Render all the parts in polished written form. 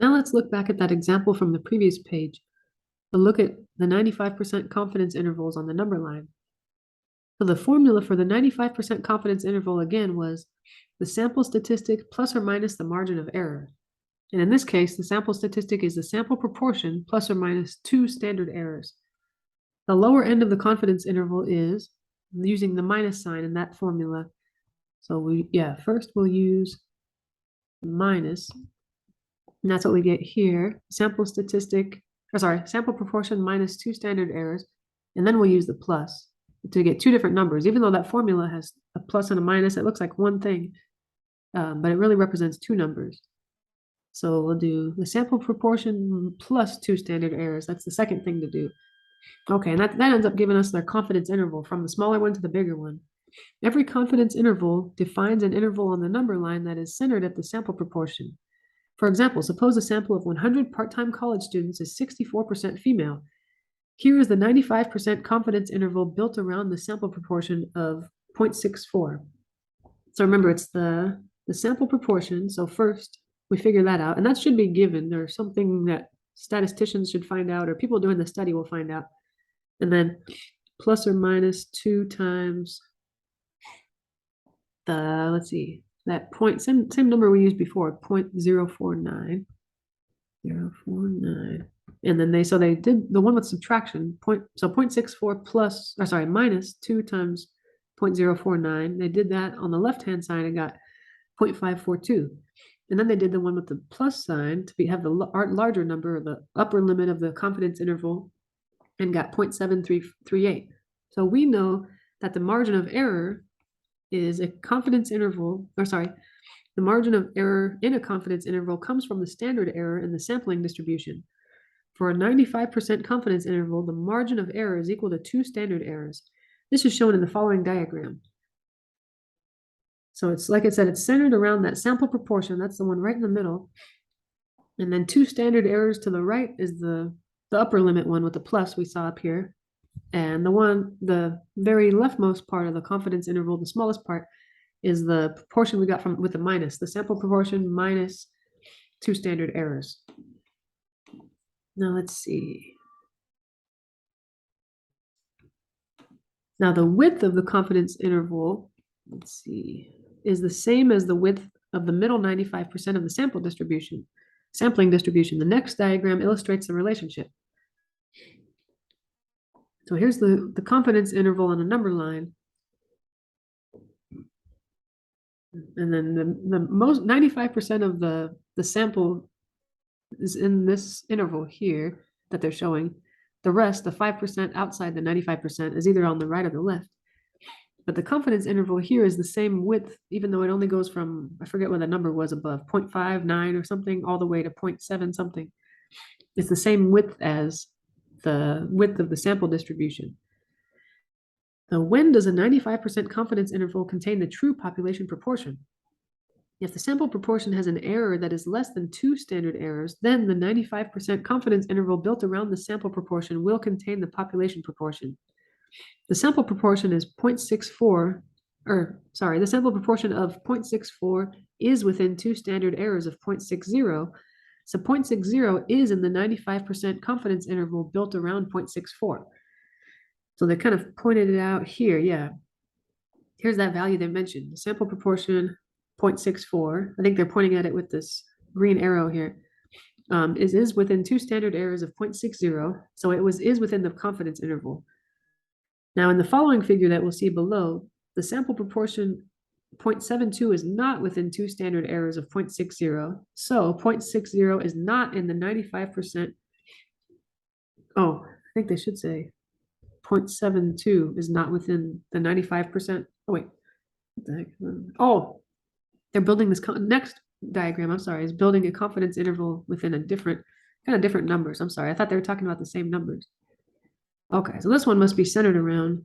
Now let's look back at that example from the previous page to look at the 95% confidence intervals on the number line. So the formula for the 95% confidence interval again was the sample statistic plus or minus the margin of error. And in this case, the sample statistic is the sample proportion plus or minus 2 standard errors. The lower end of the confidence interval is using the minus sign in that formula. So first we'll use minus, and that's what we get here. Sample proportion minus 2 standard errors, and then we'll use the plus to get two different numbers. Even though that formula has a plus and a minus, it looks like one thing, but it really represents two numbers. So we'll do the sample proportion plus 2 standard errors. That's the second thing to do. Okay, and that ends up giving us their confidence interval from the smaller one to the bigger one. Every confidence interval defines an interval on the number line that is centered at the sample proportion. For example, suppose a sample of 100 part-time college students is 64% female. Here is the 95% confidence interval built around the sample proportion of 0.64. So remember, it's the sample proportion. So first, we figure that out, and that should be given. There's something that statisticians should find out, or people doing the study will find out. And then plus or minus 2 times the, let's see, that point, same number we used before, 0.049. 0.049. And then they did the one with subtraction, so 0.64 plus, or sorry, minus 2 times 0.049. They did that on the left-hand side and got 0.542. And then they did the one with the plus sign to have the larger number, or the upper limit of the confidence interval, and got 0.7338. So we know that the margin of error is a confidence interval, or sorry, the margin of error in a confidence interval comes from the standard error in the sampling distribution. For a 95% confidence interval, the margin of error is equal to 2 standard errors. This is shown in the following diagram. So it's like I said, it's centered around that sample proportion. That's the one right in the middle. And then 2 standard errors to the right is the upper limit one with the plus we saw up here. And the very leftmost part of the confidence interval, the smallest part, is the proportion we got from with the minus, the sample proportion minus 2 standard errors. Now let's see. Now the width of the confidence interval, let's see, is the same as the width of the middle 95% of the sampling distribution. The next diagram illustrates the relationship. So here's the confidence interval on a number line. And then the most 95% of the sample is in this interval here that they're showing. The rest, the 5% outside the 95%, is either on the right or the left. But the confidence interval here is the same width, even though it only goes from, I forget what the number was above, 0.59 or something, all the way to 0.7 something. It's the same width as the width of the sample distribution. Now, when does a 95% confidence interval contain the true population proportion? If the sample proportion has an error that is less than 2 standard errors, then the 95% confidence interval built around the sample proportion will contain the population proportion. The sample proportion is 0.64, the sample proportion of 0.64 is within 2 standard errors of 0.60. So 0.60 is in the 95% confidence interval built around 0.64. So they kind of pointed it out here. Yeah. Here's that value they mentioned. The sample proportion 0.64. I think they're pointing at it with this green arrow here. Is within 2 standard errors of 0.60. So it is within the confidence interval. Now in the following figure that we'll see below, the sample proportion 0.72 is not within 2 standard errors of 0.60. So 0.60 is not in the 95%. Oh, I think they should say 0.72 is not within the 95%. Oh, wait. What the heck? Oh, they're building this next diagram, I'm sorry, is building a confidence interval within a different numbers. I'm sorry. I thought they were talking about the same numbers. Okay, so this one must be centered around.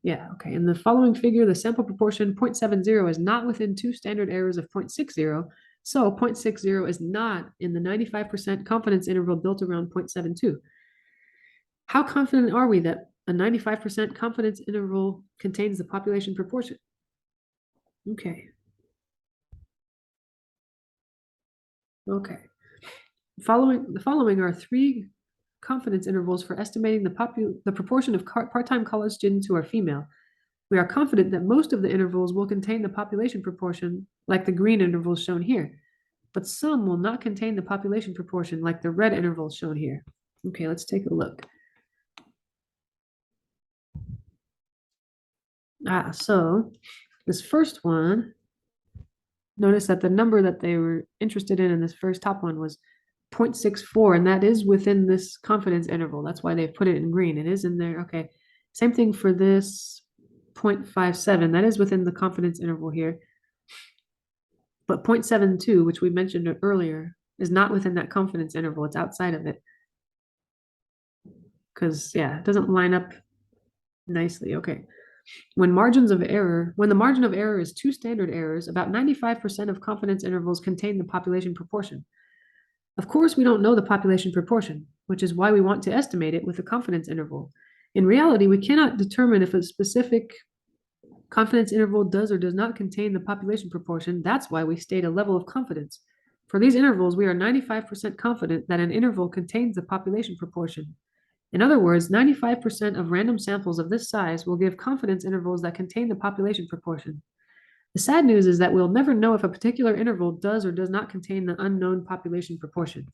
Yeah, okay. In the following figure, the sample proportion 0.70 is not within 2 standard errors of 0.60. So 0.60 is not in the 95% confidence interval built around 0.72. How confident are we that a 95% confidence interval contains the population proportion? Okay. The following are three confidence intervals for estimating the proportion of part-time college students who are female. We are confident that most of the intervals will contain the population proportion, like the green intervals shown here, but some will not contain the population proportion, like the red intervals shown here. Okay, let's take a look. So this first one, notice that the number that they were interested in this first top one was 0.64, and that is within this confidence interval. That's why they've put it in green. It is in there. Okay. Same thing for this 0.57. That is within the confidence interval here. But 0.72, which we mentioned earlier, is not within that confidence interval. It's outside of it. Because, yeah, it doesn't line up nicely. Okay. When the margin of error is two standard errors, about 95% of confidence intervals contain the population proportion. Of course, we don't know the population proportion, which is why we want to estimate it with a confidence interval. In reality, we cannot determine if a specific confidence interval does or does not contain the population proportion. That's why we state a level of confidence. For these intervals, we are 95% confident that an interval contains the population proportion. In other words, 95% of random samples of this size will give confidence intervals that contain the population proportion. The sad news is that we'll never know if a particular interval does or does not contain the unknown population proportion.